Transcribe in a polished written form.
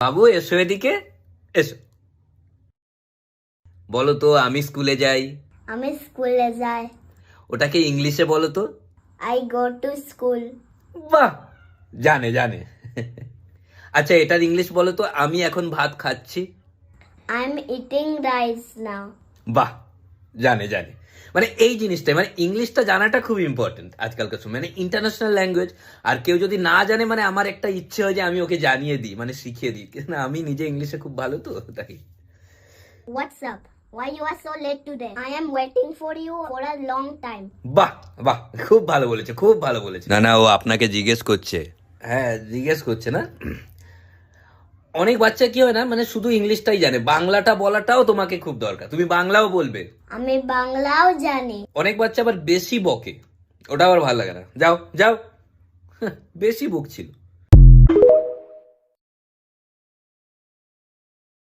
বাবু এসো এদিকে, এসো। বলো তো আমি স্কুলে যাই। আমি স্কুলে যাই। ওটাকে ইংলিশে বলো তো। I go to school. বাহ, জানে জানে। আচ্ছা এটার ইংলিশ বলো তো, আমি এখন ভাত খাচ্ছি। আই এম ইটিং রাইস নাও। বাহ, জানে জানে। মানে এই জিনিসটা, মানে ইংলিশটা জানাটা খুব ইম্পর্টেন্ট আজকালকার সময়, মানে ইন্টারন্যাশনাল ল্যাঙ্গুয়েজ। আর কেউ যদি না জানে, মানে আমার একটা ইচ্ছে হয় যে আমি ওকে জানিয়ে দিই, মানে শিখিয়ে দিই, না আমি নিজে ইংলিশে খুব ভালো তো, তাই। What's up? Why you are so late today? I am waiting for you for a long time. বাহ বাহ, খুব ভালো বলেছে, খুব ভালো বলেছে। না না, ও আপনাকে জিজ্ঞেস করছে। হ্যাঁ জিজ্ঞেস করছে না। অনেক বাচ্চা কি হয় না, মানে শুধু ইংলিশটাই জানে, বাংলাটা বলাটাও তোমাকে খুব দরকার, তুমি বাংলাও বলবে। আমি বাংলাও জানি। অনেক বাচ্চা আবার বেশি বকে, ওটা আবার ভালো লাগে না, যাও যাও। বেশি বকছিল।